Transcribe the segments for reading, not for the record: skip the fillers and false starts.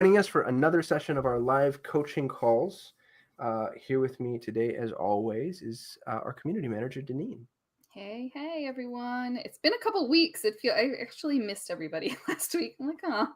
Joining us for another session of our live coaching calls. Here with me today, as always, is our community manager, Deneen. Hey, everyone. It's been a couple weeks. I actually missed everybody last week. I'm like, oh,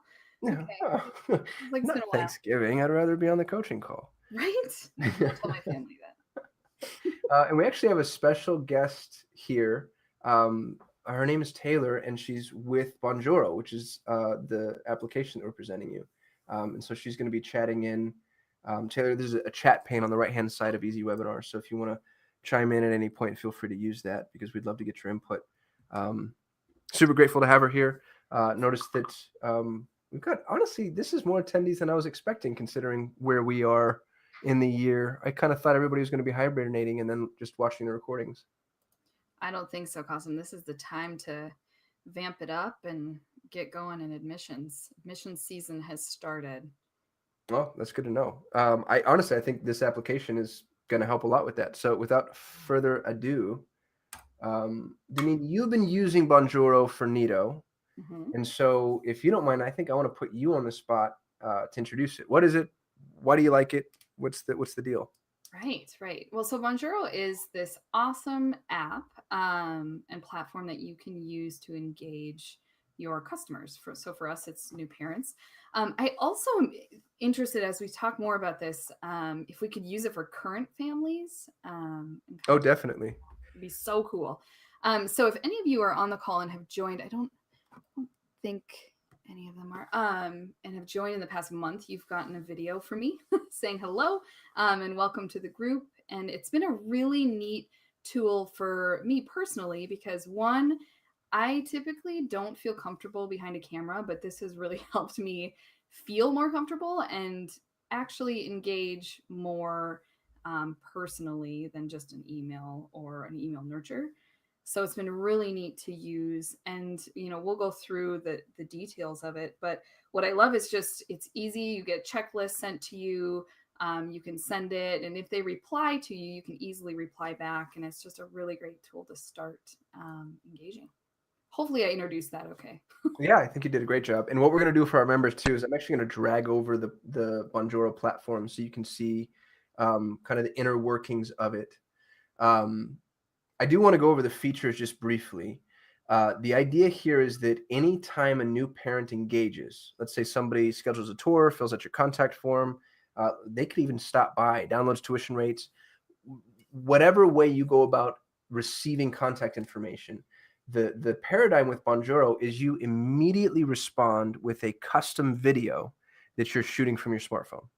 Yeah, okay. oh, It's like it's been not a while. Thanksgiving. I'd rather be on the coaching call. Right? I told my family that. And we actually have a special guest here. Her name is Taylor, and she's with Bonjoro, which is the application that we're presenting you. And so she's going to be chatting in. Taylor, there's a chat pane on the right-hand side of Easy Webinar. So if you want to chime in at any point, feel free to use that because we'd love to get your input. Super grateful to have her here. Notice that we've got, honestly, this is more attendees than I was expecting considering where we are in the year. I kind of thought everybody was going to be hibernating and then just watching the recordings. I don't think so, Cosm. This is the time to vamp it up and get going in admissions. Admissions season has started. Well, that's good to know. I think this application is going to help a lot with that. So without further ado, Deneen, you've been using Bonjoro for Nido. hmm And so if you don't mind, I think I want to put you on the spot to introduce it. What is it? Why do you like it? What's the deal? Right. Well, so Bonjoro is this awesome app and platform that you can use to engage your customers. For us, it's new parents. I also am interested as we talk more about this, if we could use it for current families and kind Oh, of definitely. it'd be so cool. So if any of you are on the call and have joined, I don't think any of them are and have joined in the past month, you've gotten a video from me saying hello and welcome to the group. And it's been a really neat tool for me personally because one, I typically don't feel comfortable behind a camera, but this has really helped me feel more comfortable and actually engage more personally than just an email or an email nurture. So it's been really neat to use, and we'll go through the details of it. But what I love is just it's easy. You get checklists sent to you. You can send it, and if they reply to you, you can easily reply back, and it's just a really great tool to start engaging. Hopefully, I introduced that okay. Yeah, I think you did a great job. And what we're going to do for our members too is I'm actually going to drag over the Bonjoro platform so you can see kind of the inner workings of it. Um, I do want to go over the features just briefly. The idea here is that anytime a new parent engages, let's say somebody schedules a tour, fills out your contact form, they could even stop by, downloads tuition rates, whatever way you go about receiving contact information. The paradigm with Bonjoro is you immediately respond with a custom video that you're shooting from your smartphone.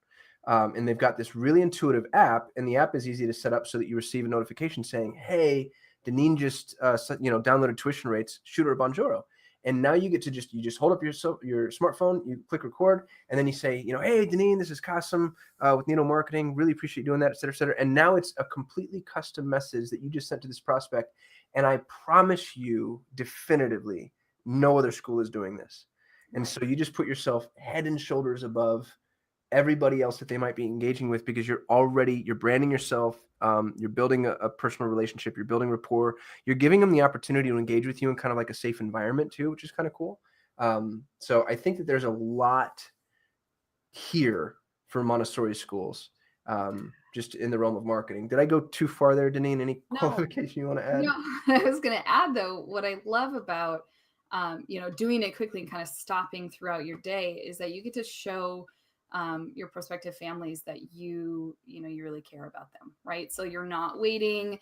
And they've got this really intuitive app, and the app is easy to set up so that you receive a notification saying, "Hey, Deneen just downloaded tuition rates. Shoot her a Bonjoro." And now you get to just hold up your smartphone, you click record, and then you say, "Hey, Deneen, this is Kasim with Nido Marketing. Really appreciate you doing that, et cetera, et cetera." And now it's a completely custom message that you just sent to this prospect. And I promise you, definitively, no other school is doing this. And Right. so you just put yourself head and shoulders above everybody else that they might be engaging with because you're branding yourself, you're building a personal relationship, you're building rapport, you're giving them the opportunity to engage with you in kind of like a safe environment too, which is kind of cool. So I think that there's a lot here for Montessori schools, just in the realm of marketing. Did I go too far there, Deneen? Any No, qualification you want to add? no. I was going to add though, what I love about doing it quickly and kind of stopping throughout your day is that you get to show your prospective families that you really care about them, right? So you're not waiting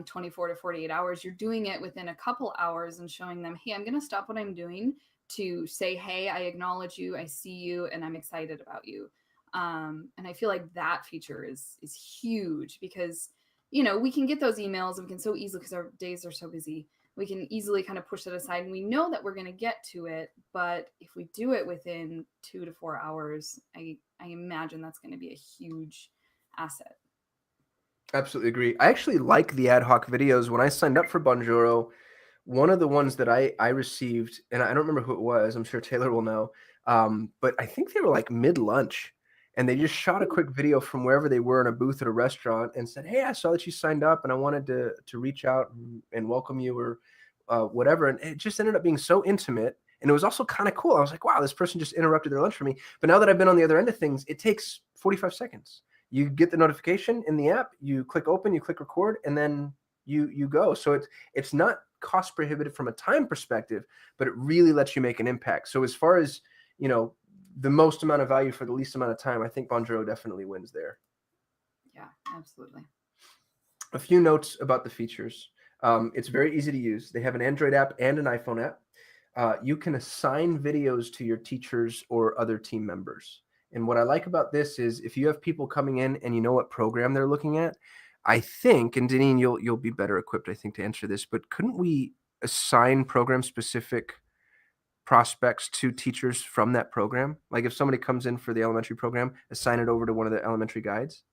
24 to 48 hours. You're doing it within a couple hours and showing them, hey, I'm going to stop what I'm doing to say, hey, I acknowledge you, I see you, and I'm excited about you. And I feel like that feature is huge because we can get those emails and we can so easily, because our days are so busy, we can easily kind of push that aside and we know that we're going to get to it. But if we do it within 2 to 4 hours, I imagine that's going to be a huge asset. Absolutely agree. I actually like the ad hoc videos. When I signed up for Bonjoro, one of the ones that I received, and I don't remember who it was, I'm sure Taylor will know, but I think they were like mid-lunch, and they just shot a quick video from wherever they were in a booth at a restaurant and said, "Hey, I saw that you signed up, and I wanted to reach out and welcome you," or whatever. And it just ended up being so intimate And it was also kind of cool. I was like, wow, this person just interrupted their lunch for me. But now that I've been on the other end of things, it takes 45 seconds. You get the notification in the app, you click open, you click record, and then you go. So it's not cost prohibitive from a time perspective, but it really lets you make an impact. So as far as, the most amount of value for the least amount of time, I think Bonjoro definitely wins there. Yeah, absolutely. A few notes about the features. It's very easy to use. They have an Android app and an iPhone app. You can assign videos to your teachers or other team members. And what I like about this is if you have people coming in and you know what program they're looking at, I think, and Deneen, you'll be better equipped, I think, to answer this, but couldn't we assign program-specific prospects to teachers from that program? Like if somebody comes in for the elementary program, assign it over to one of the elementary guides?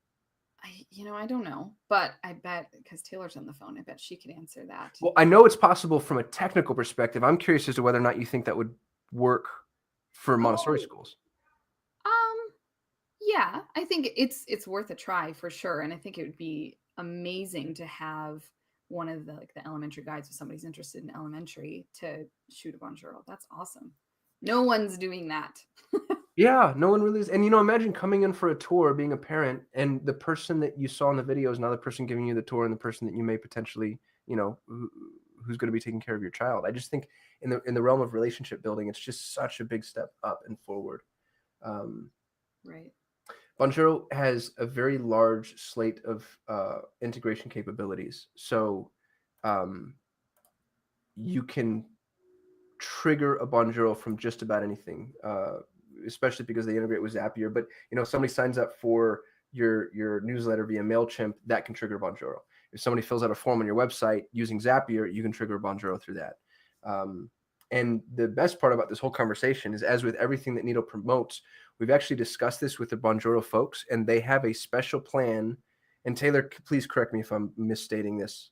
I don't know, but I bet, because Taylor's on the phone, I bet she could answer that. Well, I know it's possible from a technical perspective. I'm curious as to whether or not you think that would work for Montessori schools. Yeah, I think it's worth a try for sure. And I think it would be amazing to have one of the elementary guides if somebody's interested in elementary to shoot a Bonjoro. That's awesome. No one's doing that. Yeah, no one really is. And imagine coming in for a tour, being a parent, and the person that you saw in the video is now the person giving you the tour, and the person that you may potentially, who's going to be taking care of your child. I just think in the realm of relationship building, it's just such a big step up and forward. Right. Bonjoro has a very large slate of integration capabilities. So you can trigger a Bonjoro from just about anything, especially because they integrate with Zapier. But if somebody signs up for your newsletter via MailChimp, that can trigger Bonjoro. If somebody fills out a form on your website using Zapier, you can trigger Bonjoro through that. And the best part about this whole conversation is, as with everything that Nido promotes, we've actually discussed this with the Bonjoro folks, and they have a special plan. And Taylor, please correct me if I'm misstating this,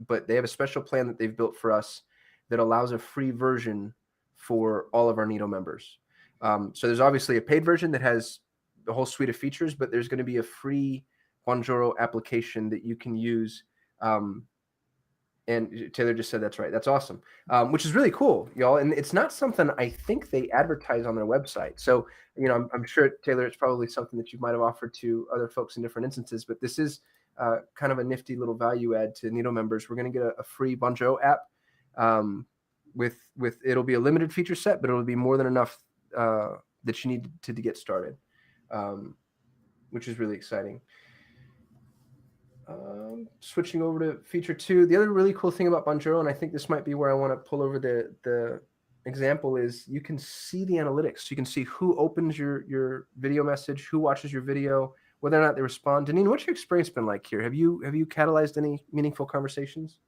but they have a special plan that they've built for us that allows a free version for all of our Nido members. So there's obviously a paid version that has the whole suite of features, but there's going to be a free Bonjoro application that you can use. And Taylor just said that's right. That's awesome, which is really cool, y'all. And it's not something I think they advertise on their website. So, I'm sure, Taylor, it's probably something that you might have offered to other folks in different instances. But this is kind of a nifty little value add to Nido members. We're going to get a free Bonjoro app with it'll be a limited feature set, but it'll be more than enough that you need to get started, which is really exciting. Switching over to feature 2, the other really cool thing about Bonjoro, and I think this might be where I want to pull over the example, is you can see the analytics. You can see who opens your video message, who watches your video, whether or not they respond. Deneen, what's your experience been like here? Have you catalyzed any meaningful conversations?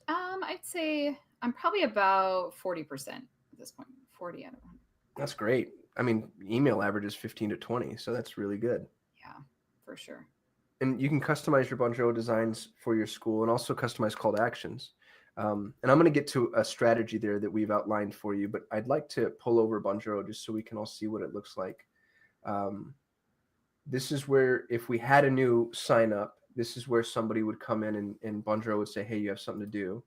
I'd say I'm probably about 40% at this point. 40 out of 100. That's great. I mean, email average is 15 to 20, so that's really good. Yeah, for sure. And you can customize your Bonjoro designs for your school and also customize call to actions. And I'm going to get to a strategy there that we've outlined for you, but I'd like to pull over Bonjoro just so we can all see what it looks like. This is where, if we had a new sign up, this is where somebody would come in and Bonjoro would say, hey, you have something to do.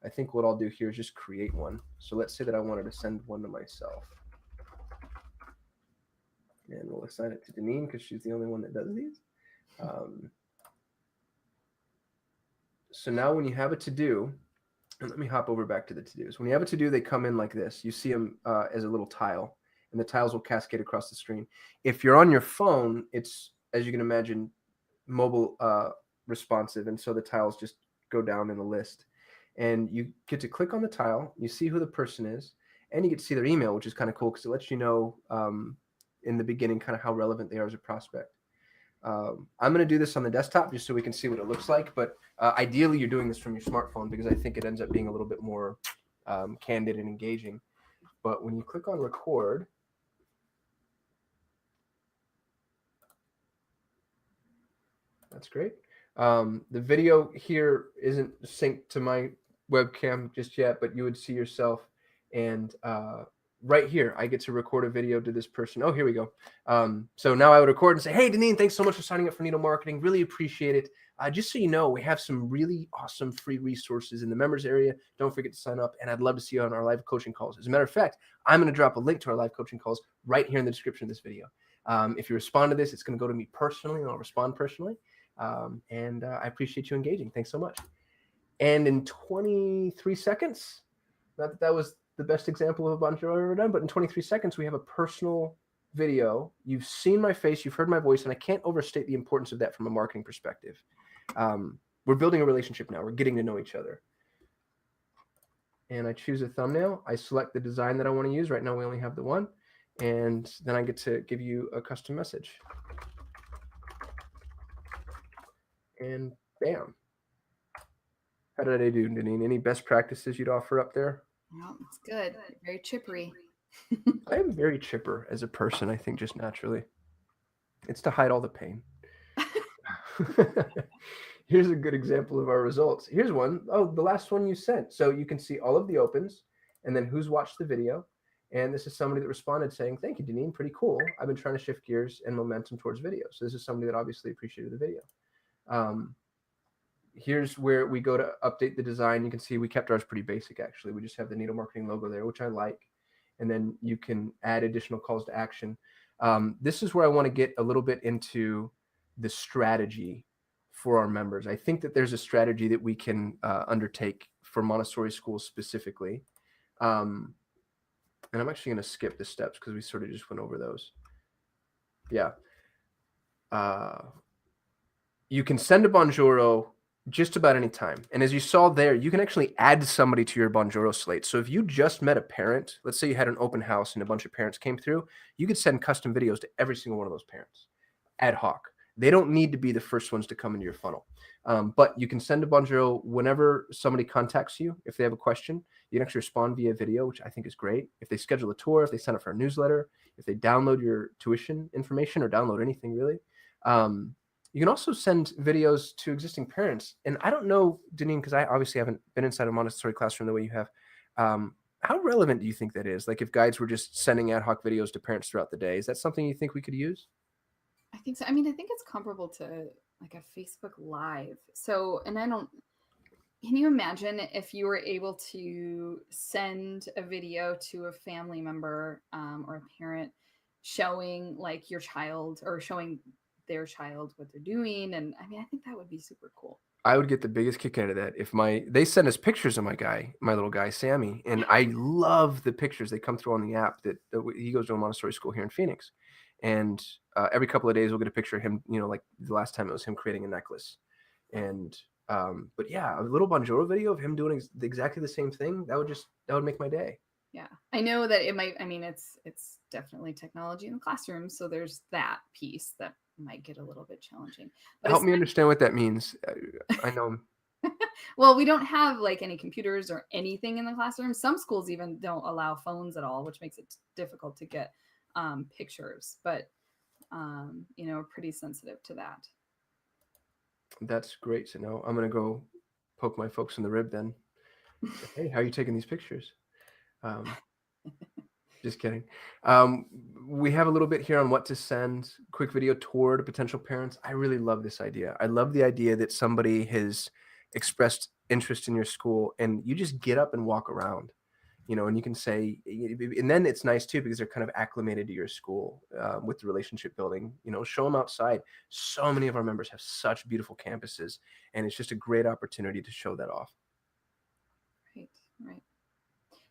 I think what I'll do here is just create one. So let's say that I wanted to send one to myself. And we'll assign it to Deneen because she's the only one that does these. So now when you have a to-do, and let me hop over back to the to-dos. When you have a to-do, they come in like this. You see them as a little tile, and the tiles will cascade across the screen. If you're on your phone, it's, as you can imagine, mobile responsive, and so the tiles just go down in a list. And you get to click on the tile, you see who the person is, and you get to see their email, which is kind of cool because it lets you know in the beginning kind of how relevant they are as a prospect. I'm going to do this on the desktop just so we can see what it looks like, but ideally you're doing this from your smartphone because I think it ends up being a little bit more candid and engaging. But when you click on record, that's great. The video here isn't synced to my webcam just yet, but you would see yourself, and right here, I get to record a video to this person. Oh, here we go. So now I would record and say, hey, Deneen, thanks so much for signing up for Nido Marketing. Really appreciate it. just so you know, we have some really awesome free resources in the members area. Don't forget to sign up, and I'd love to see you on our live coaching calls. As a matter of fact, I'm going to drop a link to our live coaching calls right here in the description of this video. If you respond to this, it's going to go to me personally, and I'll respond personally. I appreciate you engaging. Thanks so much. And in 23 seconds, not that that was the best example of a Bonjoro I've ever done, but in 23 seconds, we have a personal video. You've seen my face, you've heard my voice, and I can't overstate the importance of that from a marketing perspective. We're building a relationship now. We're getting to know each other. And I choose a thumbnail. I select the design that I want to use. Right now, we only have the one. And then I get to give you a custom message. And bam. How did I do, Deneen? Any best practices you'd offer up there? No, it's good. Very chippery. I am very chipper as a person, I think, just naturally. It's to hide all the pain. Here's a good example of our results. Here's one. Oh, the last one you sent. So you can see all of the opens and then who's watched the video. And this is somebody that responded saying, thank you, Deneen. Pretty cool. I've been trying to shift gears and momentum towards video. So this is somebody that obviously appreciated the video. Here's where we go to update the design. You can see we kept ours pretty basic, actually. We just have the Needle Marketing logo there, which I like. And then you can add additional calls to action. This is where I want to get a little bit into the strategy for our members. I think that there's a strategy that we can undertake for Montessori schools specifically. And I'm actually going to skip the steps because we sort of just went over those. Yeah. You can send a Bonjoro just about any time. And as you saw there, you can actually add somebody to your Bonjoro slate. So if you just met a parent, let's say you had an open house and a bunch of parents came through, you could send custom videos to every single one of those parents, ad hoc. They don't need to be the first ones to come into your funnel. But you can send a Bonjoro whenever somebody contacts you. If they have a question, you can actually respond via video, which I think is great. If they schedule a tour, if they sign up for a newsletter, if they download your tuition information or download anything really, you can also send videos to existing parents. And I don't know, Deneen, because I obviously haven't been inside a Montessori classroom the way you have. How relevant do you think that is? Like if guides were just sending ad hoc videos to parents throughout the day, is that something you think we could use? I think so. I mean, I think it's comparable to like a Facebook Live. So, and can you imagine if you were able to send a video to a family member or a parent showing like your child or showing their child what they're doing? And I mean, I think that would be super cool. I would get the biggest kick out of that if they send us pictures of my little guy, Sammy, and I love the pictures. They come through on the app that he goes to a Montessori school here in Phoenix. And every couple of days we'll get a picture of him, like the last time it was him creating a necklace. And, but yeah, a little Bonjoro video of him doing exactly the same thing. That would make my day. Yeah. I know that it might, I mean, it's definitely technology in the classroom. So there's that piece that might get a little bit challenging. But help me understand what that means. I know. Well, we don't have like any computers or anything in the classroom. Some schools even don't allow phones at all, which makes it difficult to get pictures, but we're pretty sensitive to that. That's great to know. I'm gonna go poke my folks in the rib then. Hey, how are you taking these pictures? Just kidding. We have a little bit here on what to send. Quick video toward potential parents. I really love this idea. I love the idea that somebody has expressed interest in your school and you just get up and walk around, and you can say, and then it's nice too, because they're kind of acclimated to your school with the relationship building, show them outside. So many of our members have such beautiful campuses and it's just a great opportunity to show that off. Right.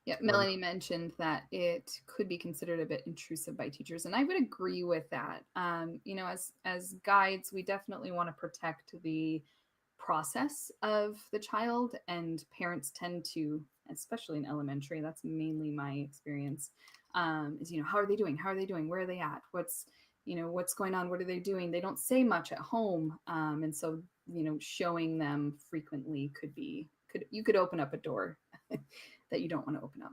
Yeah, Melanie mentioned that it could be considered a bit intrusive by teachers, and I would agree with that. As guides, we definitely want to protect the process of the child, and parents tend to, especially in elementary, that's mainly my experience, is, how are they doing? How are they doing? Where are they at? What's going on? What are they doing? They don't say much at home. And so, showing them frequently you could open up a door that you don't want to open up.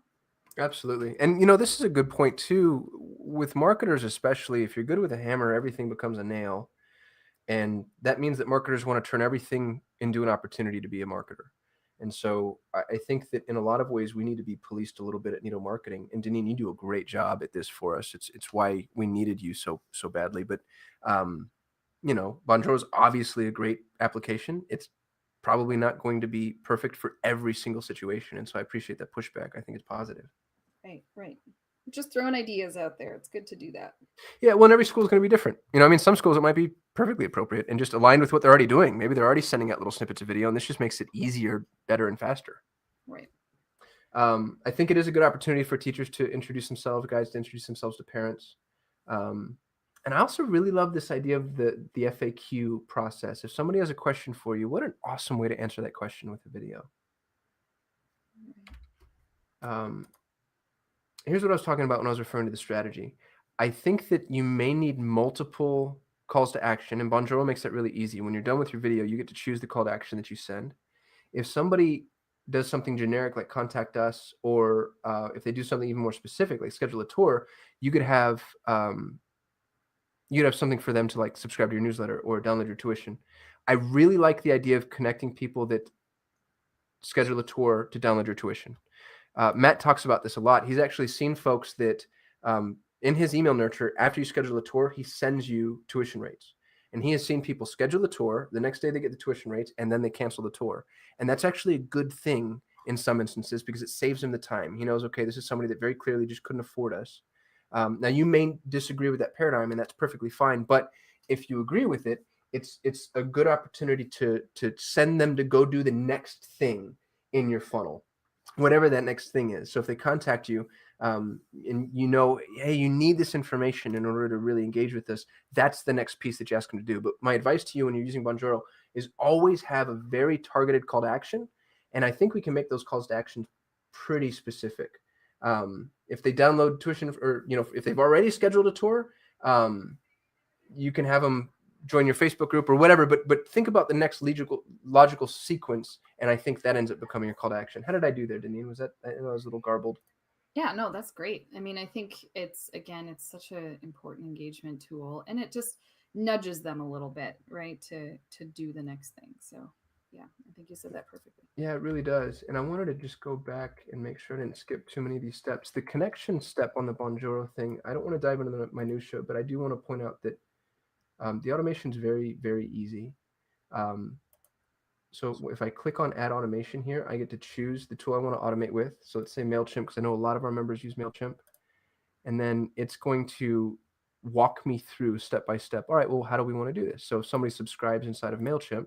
Absolutely. And, this is a good point too, with marketers, especially if you're good with a hammer, everything becomes a nail. And that means that marketers want to turn everything into an opportunity to be a marketer. And so I think that in a lot of ways, we need to be policed a little bit at Needle Marketing. And Deneen, you do a great job at this for us. It's why we needed you so badly. But Bonjoro is obviously a great application. It's probably not going to be perfect for every single situation. And so I appreciate that pushback. I think it's positive. Right. Just throwing ideas out there. It's good to do that. Yeah, well, every school is going to be different. Some schools it might be perfectly appropriate and just aligned with what they're already doing. Maybe they're already sending out little snippets of video, and this just makes it easier, better, and faster. Right. I think it is a good opportunity for teachers to introduce themselves, guys to introduce themselves to parents. And I also really love this idea of the FAQ process. If somebody has a question for you, what an awesome way to answer that question with a video. Here's what I was talking about when I was referring to the strategy. I think that you may need multiple calls to action, and Bonjoro makes that really easy. When you're done with your video, you get to choose the call to action that you send. If somebody does something generic like contact us, or if they do something even more specific like schedule a tour, you could have something for them to like subscribe to your newsletter or download your tuition. I really like the idea of connecting people that schedule a tour to download your tuition. Matt talks about this a lot. He's actually seen folks that in his email nurture, after you schedule a tour, he sends you tuition rates. And he has seen people schedule the tour, the next day they get the tuition rates, and then they cancel the tour. And that's actually a good thing in some instances because it saves him the time. He knows, okay, this is somebody that very clearly just couldn't afford us. Now, you may disagree with that paradigm, and that's perfectly fine. But if you agree with it, it's a good opportunity to send them to go do the next thing in your funnel, whatever that next thing is. So if they contact you and hey, you need this information in order to really engage with this, that's the next piece that you ask them to do. But my advice to you when you're using Bonjoro is always have a very targeted call to action. And I think we can make those calls to action pretty specific. If they download tuition, or if they've already scheduled a tour, you can have them join your Facebook group or whatever, but think about the next logical sequence, and I think that ends up becoming your call to action. How did I do there, Deneen? I was a little garbled. Yeah, no, that's great. I mean, I think it's such an important engagement tool, and it just nudges them a little bit, right, to do the next thing. So yeah, I think you said that perfectly. Yeah, it really does. And I wanted to just go back and make sure I didn't skip too many of these steps. The connection step on the Bonjoro thing, I don't want to dive into the minutia, but I do want to point out that the automation is very, very easy. So if I click on add automation here, I get to choose the tool I want to automate with. So let's say MailChimp, because I know a lot of our members use MailChimp. And then it's going to walk me through step by step. All right, well, how do we want to do this? So if somebody subscribes inside of MailChimp,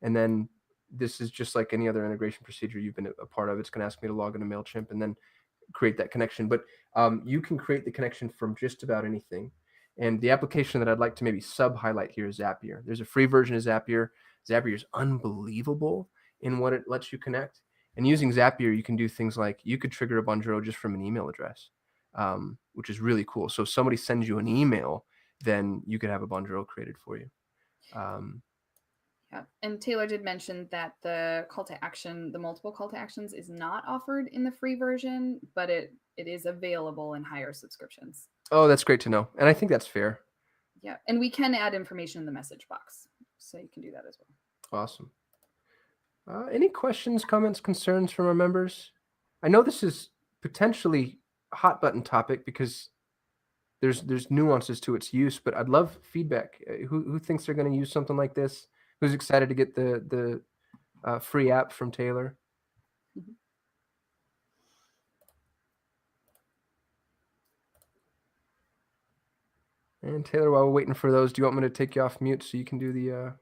and then this is just like any other integration procedure you've been a part of. It's going to ask me to log into MailChimp and then create that connection. But you can create the connection from just about anything. And the application that I'd like to maybe sub-highlight here is Zapier. There's a free version of Zapier. Zapier is unbelievable in what it lets you connect. And using Zapier, you can do things like you could trigger a Bonjoro just from an email address, which is really cool. So if somebody sends you an email, then you could have a Bonjoro created for you. Yeah. And Taylor did mention that the call to action, the multiple call to actions, is not offered in the free version, but it is available in higher subscriptions. Oh, that's great to know. And I think that's fair. Yeah. And we can add information in the message box. So you can do that as well. Awesome. Any questions, comments, concerns from our members? I know this is potentially a hot button topic because there's nuances to its use, but I'd love feedback. Who thinks they're going to use something like this? Who's excited to get the free app from Taylor? Mm-hmm. And Taylor, while we're waiting for those, do you want me to take you off mute so you can do the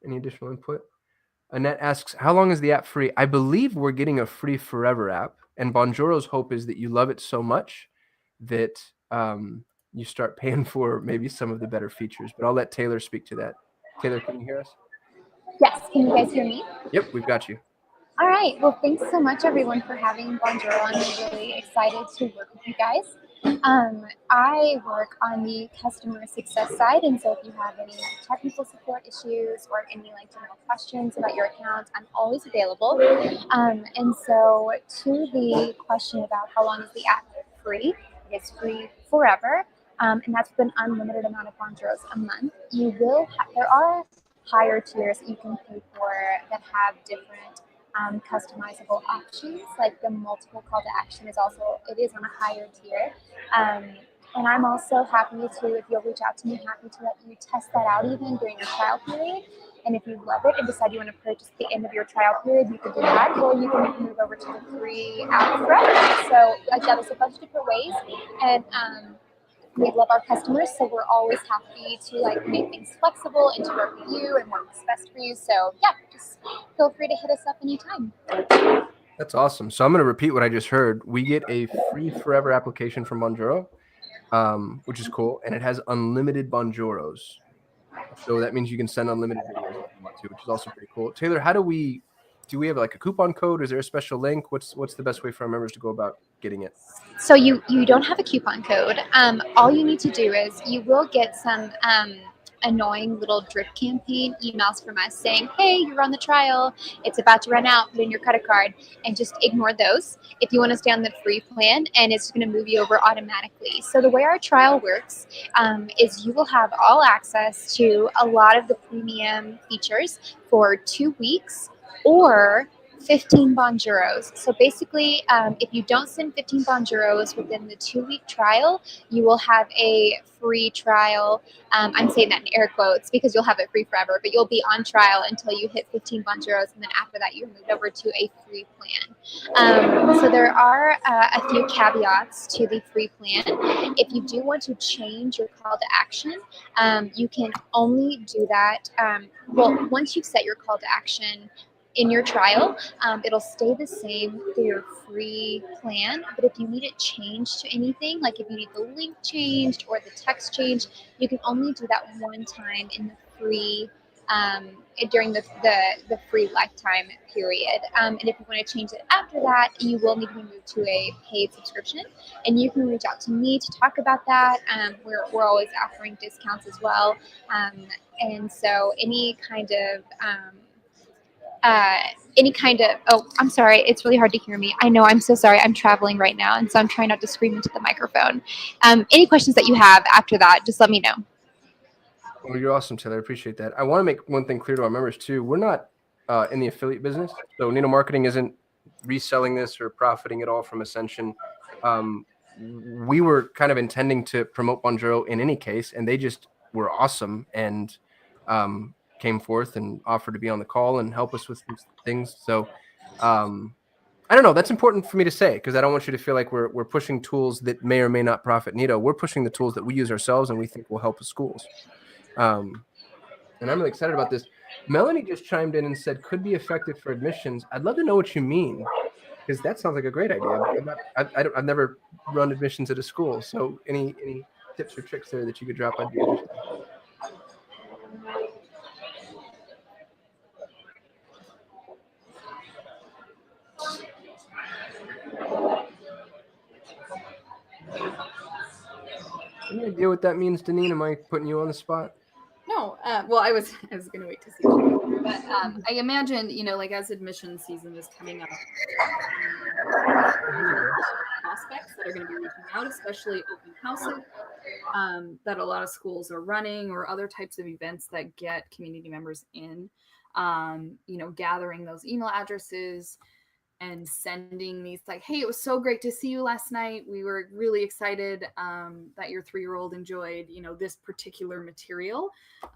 any additional input? Annette asks, how long is the app free? I believe we're getting a free forever app, and Bonjoro's hope is that you love it so much that you start paying for maybe some of the better features. But I'll let Taylor speak to that. Taylor, can you hear us? Yes, can you guys hear me? Yep, we've got you. All right, well, thanks so much, everyone, for having Bonjoro. I'm really excited to work with you guys. I work on the customer success side, and so if you have any technical support issues or any general questions about your account, I'm always available. And so to the question about how long is the app free, it's free forever, and that's with an unlimited amount of Bonjoros a month. There are higher tiers that you can pay for that have different customizable options, like the multiple call to action is on a higher tier. And I'm also happy to, if you'll reach out to me, happy to let you test that out even during your trial period. And if you love it and decide you want to purchase at the end of your trial period, you can do that, or you can move over to the free app forever. So yeah, there's a bunch of different ways, and we love our customers, so we're always happy to like make things flexible and to work with you and what's best for you. So yeah, just feel free to hit us up anytime. That's awesome. So I'm going to repeat what I just heard. We get a free forever application from Bonjoro, which is cool, and it has unlimited Bonjoros. So that means you can send unlimited videos if you want to, which is also pretty cool. Taylor, how do we have like a coupon code? Is there a special link? What's the best way for our members to go about getting it? So you don't have a coupon code. All you need to do is you will get some annoying little drip campaign emails from us saying, hey, you're on the trial, it's about to run out, put in your credit card, and just ignore those if you want to stay on the free plan, and it's going to move you over automatically. So the way our trial works is you will have all access to a lot of the premium features for 2 weeks, or 15 Bonjoros. So basically, if you don't send 15 Bonjoros within the 2-week trial, you will have a free trial. I'm saying that in air quotes because you'll have it free forever, but you'll be on trial until you hit 15 Bonjoros, and then after that, you move over to a free plan. So there are a few caveats to the free plan. If you do want to change your call to action, you can only do that. Once you've set your call to action in your trial, it'll stay the same for your free plan. But if you need it changed to anything, like if you need the link changed or the text changed, you can only do that one time in the free during the free lifetime period. And if you want to change it after that, you will need to be moved to a paid subscription. And you can reach out to me to talk about that. We're always offering discounts as well. And so oh, I'm sorry, it's really hard to hear me. I know, I'm so sorry. I'm traveling right now, and so I'm trying not to scream into the microphone. Any questions that you have after that, just let me know. Well, you're awesome, Taylor. I appreciate that. I want to make one thing clear to our members too. We're not in the affiliate business, so Nino Marketing isn't reselling this or profiting at all from Ascension. We were kind of intending to promote Bonjoro in any case, and they just were awesome and came forth and offered to be on the call and help us with these things. So I don't know. That's important for me to say because I don't want you to feel like we're pushing tools that may or may not profit Nito. We're pushing the tools that we use ourselves and we think will help the schools. And I'm really excited about this. Melanie just chimed in and said, could be effective for admissions. I'd love to know what you mean, because that sounds like a great idea. I've never run admissions at a school. So any tips or tricks there that you could drop, I'd be interested. Any idea what that means, Deneen? Am I putting you on the spot? No, well, I was going to wait to see. But I imagine, like as admission season is coming up, prospects that are going to be reaching out, especially open houses that a lot of schools are running, or other types of events that get community members in, gathering those email addresses and sending these like, hey, it was so great to see you last night. We were really excited that your 3-year-old enjoyed, this particular material.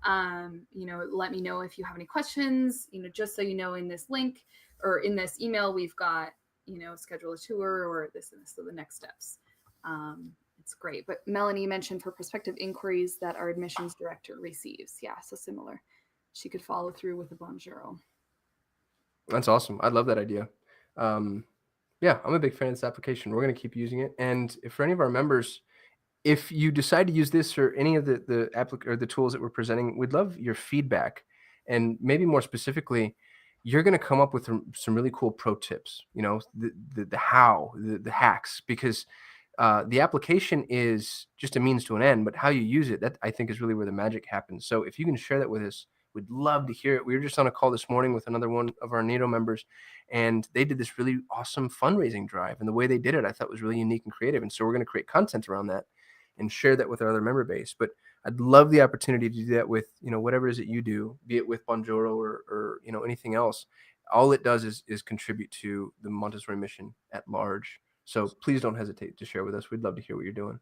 Let me know if you have any questions, just so you know, in this link or in this email, we've got, schedule a tour or this and this, so the next steps. It's great. But Melanie mentioned for prospective inquiries that our admissions director receives. Yeah, so similar. She could follow through with a Bonjoro. That's awesome. I love that idea. Yeah, I'm a big fan of this application. We're going to keep using it. And if for any of our members, if you decide to use this or any of the tools that we're presenting, we'd love your feedback. And maybe more specifically, you're going to come up with some really cool pro tips, the hacks, because the application is just a means to an end, but how you use it, that I think is really where the magic happens. So if you can share that with us, we'd love to hear it. We were just on a call this morning with another one of our NATO members, and they did this really awesome fundraising drive. And the way they did it, I thought was really unique and creative. And so we're going to create content around that and share that with our other member base. But I'd love the opportunity to do that with, whatever it is that you do, be it with Bonjoro or anything else. All it does is contribute to the Montessori mission at large. So please don't hesitate to share with us. We'd love to hear what you're doing.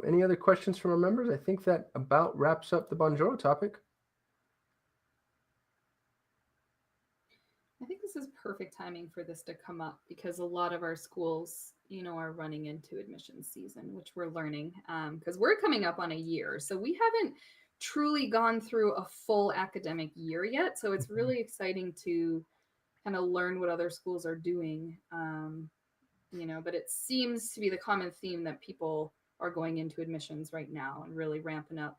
Any other questions from our members? I think that about wraps up the Bonjoro topic. I think this is perfect timing for this to come up because a lot of our schools, are running into admissions season, which we're learning because we're coming up on a year. So we haven't truly gone through a full academic year yet. So it's really exciting to kind of learn what other schools are doing. But it seems to be the common theme that people are going into admissions right now and really ramping up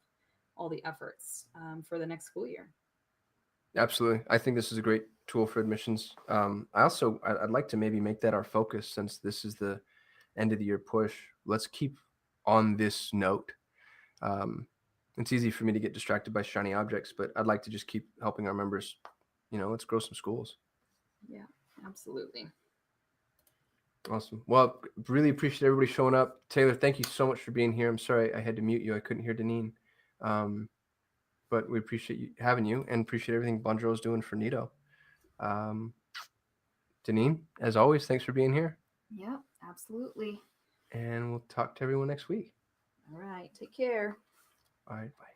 all the efforts for the next school year. Absolutely. I think this is a great tool for admissions. I'd like to maybe make that our focus since this is the end of the year push. Let's keep on this note. It's easy for me to get distracted by shiny objects, but I'd like to just keep helping our members. Let's grow some schools. Yeah, absolutely. Awesome. Well, really appreciate everybody showing up. Taylor, thank you so much for being here. I'm sorry I had to mute you. I couldn't hear Deneen. But we appreciate having you and appreciate everything Bonjoro is doing for Nito. Deneen, as always, thanks for being here. Yeah, absolutely. And we'll talk to everyone next week. All right. Take care. All right. Bye.